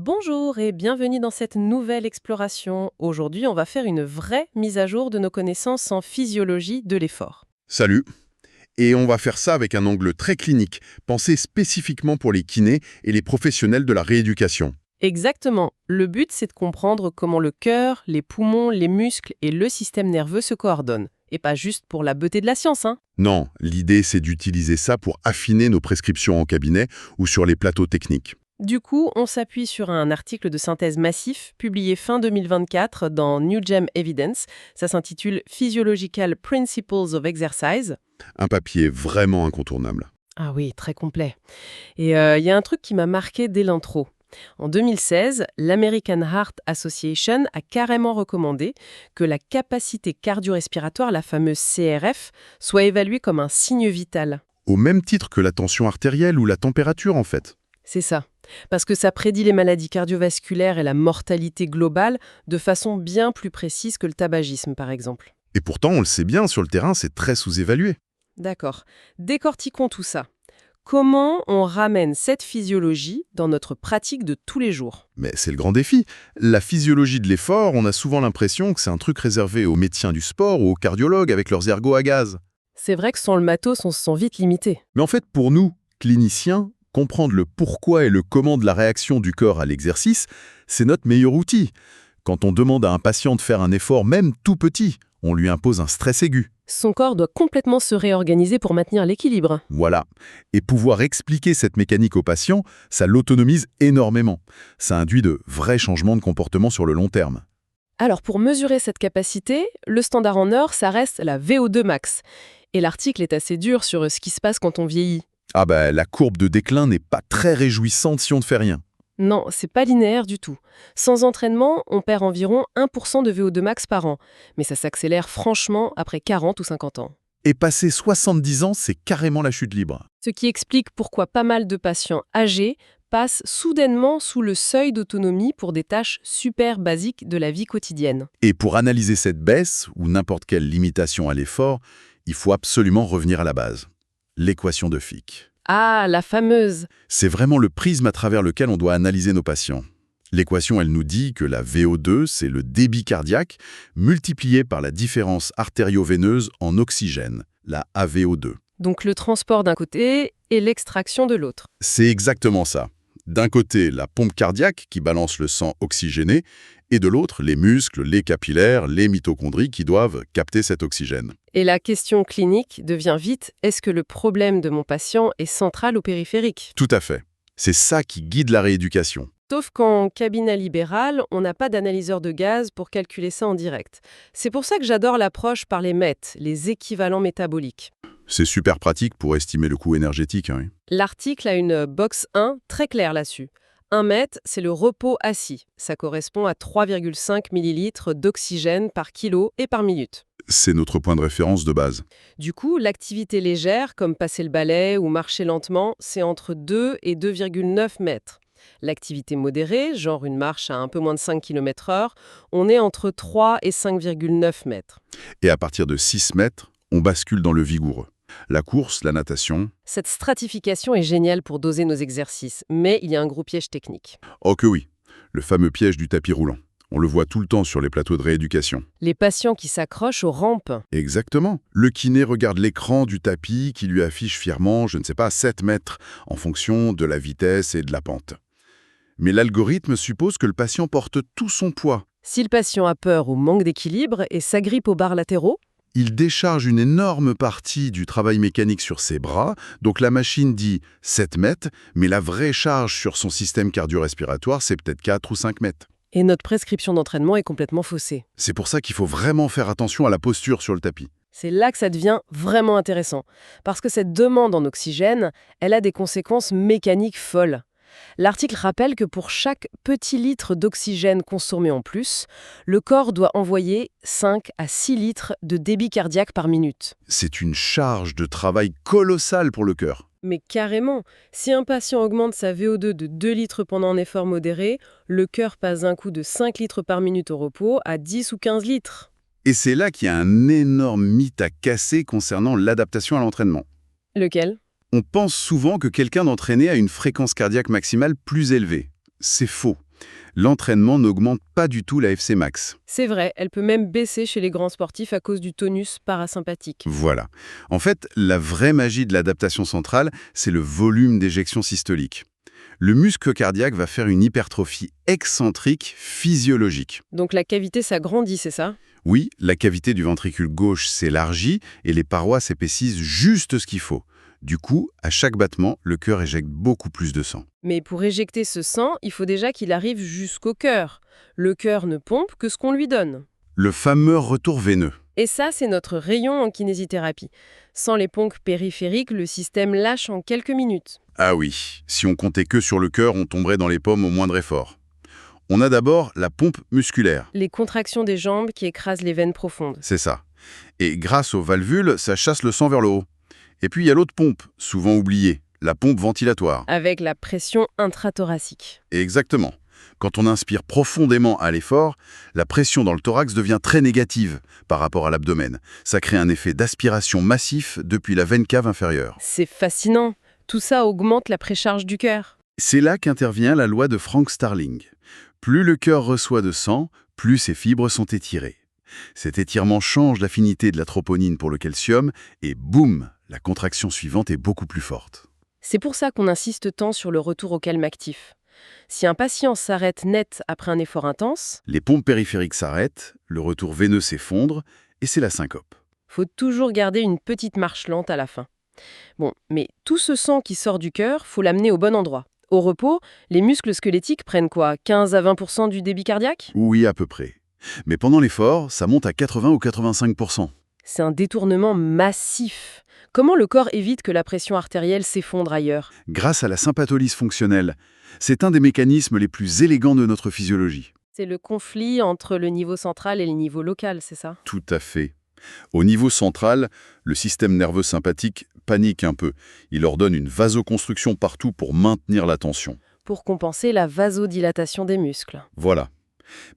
Bonjour et bienvenue dans cette nouvelle exploration. Aujourd'hui, on va faire une vraie mise à jour de nos connaissances en physiologie de l'effort. Salut. Et on va faire ça avec un angle très clinique, pensé spécifiquement pour les kinés et les professionnels de la rééducation. Exactement. Le but, c'est de comprendre comment le cœur, les poumons, les muscles et le système nerveux se coordonnent. Et pas juste pour la beauté de la science, hein. Non, l'idée c'est d'utiliser ça pour affiner nos prescriptions en cabinet ou sur les plateaux techniques. Du coup, on s'appuie sur un article de synthèse massif publié fin 2024 dans New Gem Evidence. Ça s'intitule Physiological Principles of Exercise. Un papier vraiment incontournable. Ah oui, très complet. Et il y a un truc qui m'a marqué dès l'intro. En 2016, l'American Heart Association a carrément recommandé que la capacité cardio-respiratoire, la fameuse CRF, soit évaluée comme un signe vital. Au même titre que la tension artérielle ou la température en fait. C'est ça. Parce que ça prédit les maladies cardiovasculaires et la mortalité globale de façon bien plus précise que le tabagisme, par exemple. Et pourtant, on le sait bien, sur le terrain, c'est très sous-évalué. D'accord. Décortiquons tout ça. Comment on ramène cette physiologie dans notre pratique de tous les jours? Mais c'est le grand défi. La physiologie de l'effort, on a souvent l'impression que c'est un truc réservé aux médecins du sport ou aux cardiologues avec leurs ergots à gaz. C'est vrai que sans le matos, on se sent vite limité. Mais en fait, pour nous, cliniciens, comprendre le pourquoi et le comment de la réaction du corps à l'exercice, c'est notre meilleur outil. Quand on demande à un patient de faire un effort, même tout petit, on lui impose un stress aigu. Son corps doit complètement se réorganiser pour maintenir l'équilibre. Voilà. Et pouvoir expliquer cette mécanique au patient, ça l'autonomise énormément. Ça induit de vrais changements de comportement sur le long terme. Alors pour mesurer cette capacité, le standard en heures, ça reste la VO2 max. Et l'article est assez dur sur ce qui se passe quand on vieillit. Ah bah, la courbe de déclin n'est pas très réjouissante si on ne fait rien. Non, c'est pas linéaire du tout. Sans entraînement, on perd environ 1% de VO2 max par an. Mais ça s'accélère franchement après 40 ou 50 ans. Et passer 70 ans, c'est carrément la chute libre. Ce qui explique pourquoi pas mal de patients âgés passent soudainement sous le seuil d'autonomie pour des tâches super basiques de la vie quotidienne. Et pour analyser cette baisse, ou n'importe quelle limitation à l'effort, il faut absolument revenir à la base. L'équation de Fick. Ah, la fameuse! C'est vraiment le prisme à travers lequel on doit analyser nos patients. L'équation, elle nous dit que la VO2, c'est le débit cardiaque, multiplié par la différence artério-veineuse en oxygène, la AVO2. Donc le transport d'un côté et l'extraction de l'autre. C'est exactement ça. D'un côté, la pompe cardiaque qui balance le sang oxygéné, et de l'autre, les muscles, les capillaires, les mitochondries qui doivent capter cet oxygène. Et la question clinique devient vite, est-ce que le problème de mon patient est central ou périphérique? Tout à fait. C'est ça qui guide la rééducation. Sauf qu'en cabinet libéral, on n'a pas d'analyseur de gaz pour calculer ça en direct. C'est pour ça que j'adore l'approche par les MET, les équivalents métaboliques. C'est super pratique pour estimer le coût énergétique. Hein. L'article a une box 1 très claire là-dessus. 1 mètre, c'est le repos assis. Ça correspond à 3,5 ml d'oxygène par kilo et par minute. C'est notre point de référence de base. Du coup, l'activité légère, comme passer le balai ou marcher lentement, c'est entre 2 et 2,9 mètres. L'activité modérée, genre une marche à un peu moins de 5 km/h, on est entre 3 et 5,9 mètres. Et à partir de 6 mètres, on bascule dans le vigoureux. La course, la natation... Cette stratification est géniale pour doser nos exercices, mais il y a un gros piège technique. Oh que oui, le fameux piège du tapis roulant. On le voit tout le temps sur les plateaux de rééducation. Les patients qui s'accrochent aux rampes. Exactement. Le kiné regarde l'écran du tapis qui lui affiche fièrement, 7 mètres, en fonction de la vitesse et de la pente. Mais l'algorithme suppose que le patient porte tout son poids. Si le patient a peur ou manque d'équilibre et s'agrippe aux barres latéraux, il décharge une énorme partie du travail mécanique sur ses bras, donc la machine dit 7 mètres, mais la vraie charge sur son système cardio-respiratoire, c'est peut-être 4 ou 5 mètres. Et notre prescription d'entraînement est complètement faussée. C'est pour ça qu'il faut vraiment faire attention à la posture sur le tapis. C'est là que ça devient vraiment intéressant, parce que cette demande en oxygène, elle a des conséquences mécaniques folles. L'article rappelle que pour chaque petit litre d'oxygène consommé en plus, le corps doit envoyer 5 à 6 litres de débit cardiaque par minute. C'est une charge de travail colossale pour le cœur. Mais carrément, si un patient augmente sa VO2 de 2 litres pendant un effort modéré, le cœur passe d'un coup de 5 litres par minute au repos à 10 ou 15 litres. Et c'est là qu'il y a un énorme mythe à casser concernant l'adaptation à l'entraînement. Lequel ? On pense souvent que quelqu'un d'entraîné a une fréquence cardiaque maximale plus élevée. C'est faux. L'entraînement n'augmente pas du tout la FC max. C'est vrai, elle peut même baisser chez les grands sportifs à cause du tonus parasympathique. Voilà. En fait, la vraie magie de l'adaptation centrale, c'est le volume d'éjection systolique. Le muscle cardiaque va faire une hypertrophie excentrique physiologique. Donc la cavité s'agrandit, c'est ça? Oui, la cavité du ventricule gauche s'élargit et les parois s'épaississent juste ce qu'il faut. Du coup, à chaque battement, le cœur éjecte beaucoup plus de sang. Mais pour éjecter ce sang, il faut déjà qu'il arrive jusqu'au cœur. Le cœur ne pompe que ce qu'on lui donne. Le fameux retour veineux. Et ça, c'est notre rayon en kinésithérapie. Sans les pompes périphériques, le système lâche en quelques minutes. Ah oui, si on comptait que sur le cœur, on tomberait dans les pommes au moindre effort. On a d'abord la pompe musculaire. Les contractions des jambes qui écrasent les veines profondes. C'est ça. Et grâce aux valvules, ça chasse le sang vers le haut. Et puis il y a l'autre pompe, souvent oubliée, la pompe ventilatoire. Avec la pression intrathoracique. Et exactement. Quand on inspire profondément à l'effort, la pression dans le thorax devient très négative par rapport à l'abdomen. Ça crée un effet d'aspiration massif depuis la veine cave inférieure. C'est fascinant. Tout ça augmente la précharge du cœur. C'est là qu'intervient la loi de Frank Starling. Plus le cœur reçoit de sang, plus ses fibres sont étirées. Cet étirement change l'affinité de la troponine pour le calcium et boum, la contraction suivante est beaucoup plus forte. C'est pour ça qu'on insiste tant sur le retour au calme actif. Si un patient s'arrête net après un effort intense, Les pompes périphériques s'arrêtent, le retour veineux s'effondre et c'est la syncope. faut toujours garder une petite marche lente à la fin. Bon, mais tout ce sang qui sort du cœur, faut l'amener au bon endroit. Au repos, les muscles squelettiques prennent quoi, 15 à 20% du débit cardiaque? Oui, à peu près. Mais pendant l'effort, ça monte à 80 ou 85%. C'est un détournement massif. Comment le corps évite que la pression artérielle s'effondre ailleurs? Grâce à la sympatholyse fonctionnelle, c'est un des mécanismes les plus élégants de notre physiologie. C'est le conflit entre le niveau central et le niveau local, c'est ça? Tout à fait. Au niveau central, le système nerveux sympathique panique un peu. Il ordonne une vasoconstruction partout pour maintenir la tension. Pour compenser la vasodilatation des muscles. Voilà.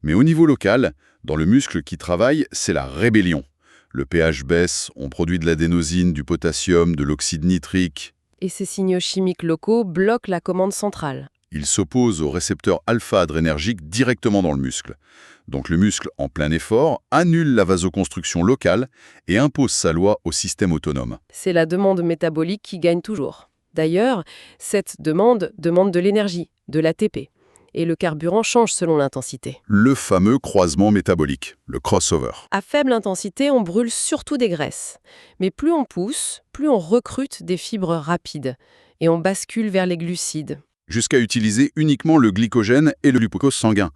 Mais au niveau local, dans le muscle qui travaille, c'est la rébellion. Le pH baisse, on produit de l'adénosine, du potassium, de l'oxyde nitrique. Et ces signaux chimiques locaux bloquent la commande centrale. Il s'oppose au récepteur alpha-adrénergique directement dans le muscle. Donc le muscle, en plein effort, annule la vasoconstruction locale et impose sa loi au système autonome. C'est la demande métabolique qui gagne toujours. D'ailleurs, cette demande demande de l'énergie, de l'ATP. Et le carburant change selon l'intensité. Le fameux croisement métabolique, le crossover. À faible intensité, on brûle surtout des graisses. Mais plus on pousse, plus on recrute des fibres rapides. Et on bascule vers les glucides. Jusqu'à utiliser uniquement le glycogène et le glucose sanguin.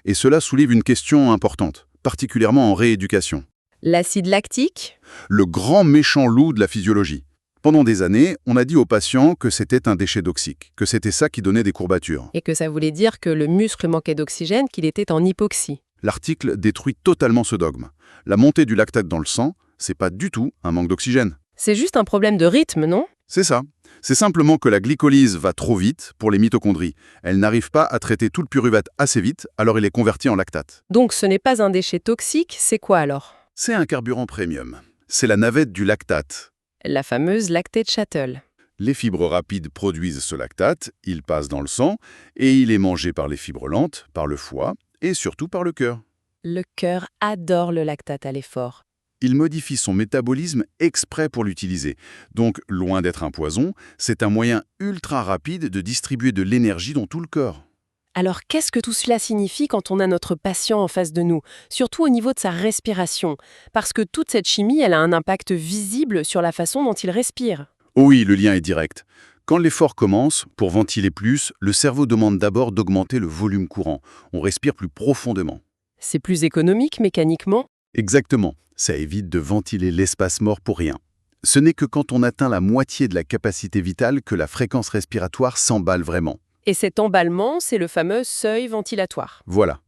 Et cela soulève une question importante, particulièrement en rééducation. L'acide lactique? Le grand méchant loup de la physiologie. Pendant des années, on a dit aux patients que c'était un déchet toxique, que c'était ça qui donnait des courbatures. Et que ça voulait dire que le muscle manquait d'oxygène, qu'il était en hypoxie. L'article détruit totalement ce dogme. La montée du lactate dans le sang, c'est pas du tout un manque d'oxygène. C'est juste un problème de rythme, non? C'est ça. C'est simplement que la glycolyse va trop vite pour les mitochondries. Elle n'arrive pas à traiter tout le pyruvate assez vite, alors il est converti en lactate. Donc ce n'est pas un déchet toxique, c'est quoi alors? C'est un carburant premium. C'est la navette du lactate. La fameuse lactate shuttle. Les fibres rapides produisent ce lactate, il passe dans le sang, et il est mangé par les fibres lentes, par le foie, et surtout par le cœur. Le cœur adore le lactate à l'effort. Il modifie son métabolisme exprès pour l'utiliser. Donc, loin d'être un poison, c'est un moyen ultra rapide de distribuer de l'énergie dans tout le corps. Alors qu'est-ce que tout cela signifie quand on a notre patient en face de nous, surtout au niveau de sa respiration? Parce que toute cette chimie, elle a un impact visible sur la façon dont il respire. Oh oui, le lien est direct. Quand l'effort commence, pour ventiler plus, le cerveau demande d'abord d'augmenter le volume courant. On respire plus profondément. C'est plus économique mécaniquement? Exactement. Ça évite de ventiler l'espace mort pour rien. Ce n'est que quand on atteint la moitié de la capacité vitale que la fréquence respiratoire s'emballe vraiment. Et cet emballement, c'est le fameux seuil ventilatoire. Voilà.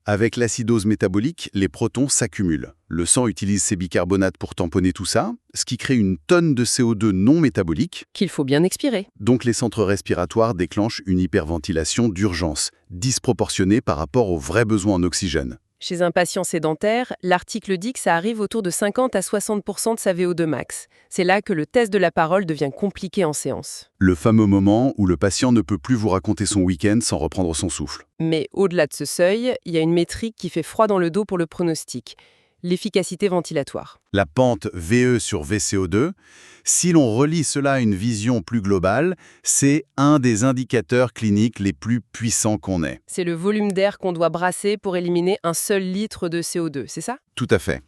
Avec l'acidose métabolique, les protons s'accumulent. Le sang utilise ces bicarbonates pour tamponner tout ça, ce qui crée une tonne de CO2 non métabolique. Qu'il faut bien expirer. Donc les centres respiratoires déclenchent une hyperventilation d'urgence, disproportionnée par rapport aux vrais besoins en oxygène. Chez un patient sédentaire, l'article dit que ça arrive autour de 50 à 60% de sa VO2 max. C'est là que le test de la parole devient compliqué en séance. Le fameux moment où le patient ne peut plus vous raconter son week-end sans reprendre son souffle. Mais au-delà de ce seuil, il y a une métrique qui fait froid dans le dos pour le pronostic. L'efficacité ventilatoire. La pente VE sur VCO2, si l'on relie cela à une vision plus globale, c'est un des indicateurs cliniques les plus puissants qu'on ait. C'est le volume d'air qu'on doit brasser pour éliminer un seul litre de CO2, c'est ça? Tout à fait.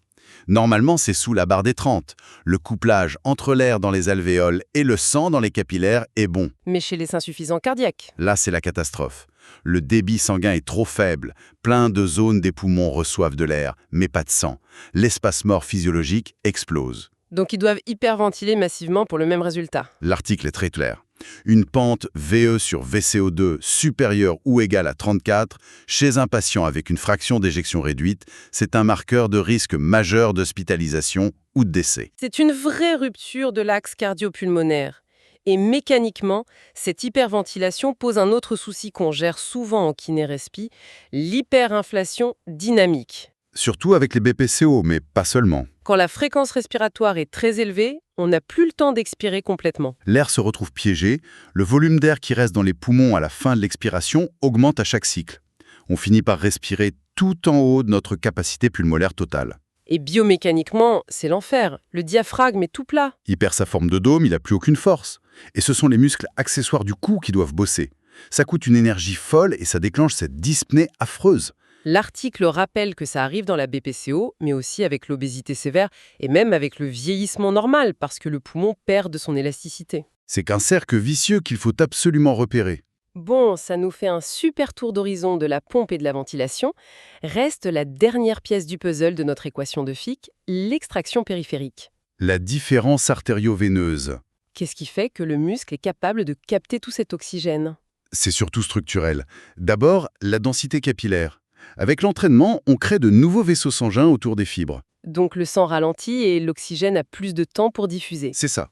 Normalement, c'est sous la barre des 30. Le couplage entre l'air dans les alvéoles et le sang dans les capillaires est bon. Mais chez les insuffisants cardiaques. Là, c'est la catastrophe. Le débit sanguin est trop faible. Plein de zones des poumons reçoivent de l'air, mais pas de sang. L'espace mort physiologique explose. Donc ils doivent hyperventiler massivement pour le même résultat. L'article est très clair. Une pente VE sur VCO2 supérieure ou égale à 34, chez un patient avec une fraction d'éjection réduite, c'est un marqueur de risque majeur d'hospitalisation ou de décès. C'est une vraie rupture de l'axe cardio-pulmonaire. Et mécaniquement, cette hyperventilation pose un autre souci qu'on gère souvent en kiné-respi, l'hyperinflation dynamique. Surtout avec les BPCO, mais pas seulement. Quand la fréquence respiratoire est très élevée, on n'a plus le temps d'expirer complètement. L'air se retrouve piégé, le volume d'air qui reste dans les poumons à la fin de l'expiration augmente à chaque cycle. On finit par respirer tout en haut de notre capacité pulmonaire totale. Et biomécaniquement, c'est l'enfer. Le diaphragme est tout plat. Il perd sa forme de dôme, il n'a plus aucune force. Et ce sont les muscles accessoires du cou qui doivent bosser. Ça coûte une énergie folle et ça déclenche cette dyspnée affreuse. L'article rappelle que ça arrive dans la BPCO, mais aussi avec l'obésité sévère et même avec le vieillissement normal, parce que le poumon perd de son élasticité. C'est qu'un cercle vicieux qu'il faut absolument repérer. Bon, ça nous fait un super tour d'horizon de la pompe et de la ventilation. Reste la dernière pièce du puzzle de notre équation de Fick, l'extraction périphérique. La différence artério-veineuse. Qu'est-ce qui fait que le muscle est capable de capter tout cet oxygène? C'est surtout structurel. D'abord, la densité capillaire. Avec l'entraînement, on crée de nouveaux vaisseaux sanguins autour des fibres. Donc le sang ralentit et l'oxygène a plus de temps pour diffuser. C'est ça.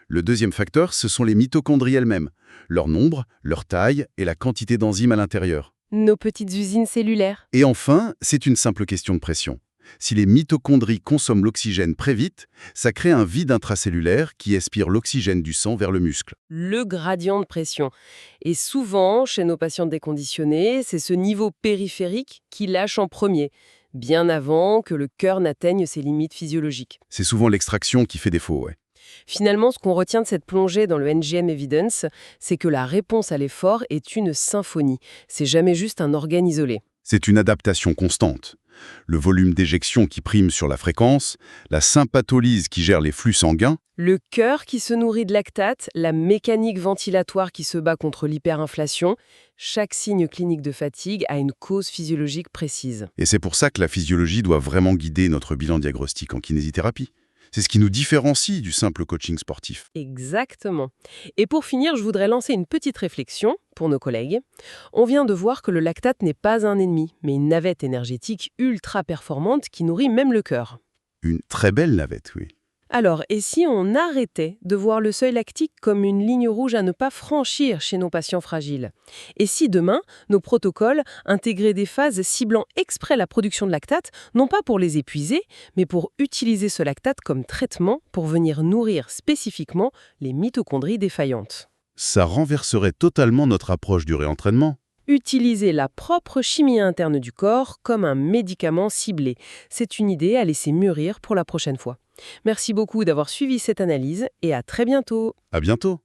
Le deuxième facteur, ce sont les mitochondries elles-mêmes. Leur nombre, leur taille et la quantité d'enzymes à l'intérieur. Nos petites usines cellulaires. Et enfin, c'est une simple question de pression. Si les mitochondries consomment l'oxygène très vite, ça crée un vide intracellulaire qui aspire l'oxygène du sang vers le muscle. Le gradient de pression. Et souvent, chez nos patients déconditionnés, c'est ce niveau périphérique qui lâche en premier, bien avant que le cœur n'atteigne ses limites physiologiques. C'est souvent l'extraction qui fait défaut, ouais. Finalement, ce qu'on retient de cette plongée dans le NGM Evidence, c'est que la réponse à l'effort est une symphonie. C'est jamais juste un organe isolé. C'est une adaptation constante. Le volume d'éjection qui prime sur la fréquence, la sympatholyse qui gère les flux sanguins, Le cœur qui se nourrit de lactate, la mécanique ventilatoire qui se bat contre l'hyperinflation, chaque signe clinique de fatigue a une cause physiologique précise. et c'est pour ça que la physiologie doit vraiment guider notre bilan diagnostique en kinésithérapie. C'est ce qui nous différencie du simple coaching sportif. Exactement. Et pour finir, je voudrais lancer une petite réflexion pour nos collègues. On vient de voir que le lactate n'est pas un ennemi, mais une navette énergétique ultra performante qui nourrit même le cœur. Une très belle navette, oui. Alors, et si on arrêtait de voir le seuil lactique comme une ligne rouge à ne pas franchir chez nos patients fragiles? Et si demain, nos protocoles intégraient des phases ciblant exprès la production de lactate, non pas pour les épuiser, mais pour utiliser ce lactate comme traitement pour venir nourrir spécifiquement les mitochondries défaillantes? Ça renverserait totalement notre approche du réentraînement. Utiliser la propre chimie interne du corps comme un médicament ciblé. C'est une idée à laisser mûrir pour la prochaine fois. Merci beaucoup d'avoir suivi cette analyse et à très bientôt. À bientôt.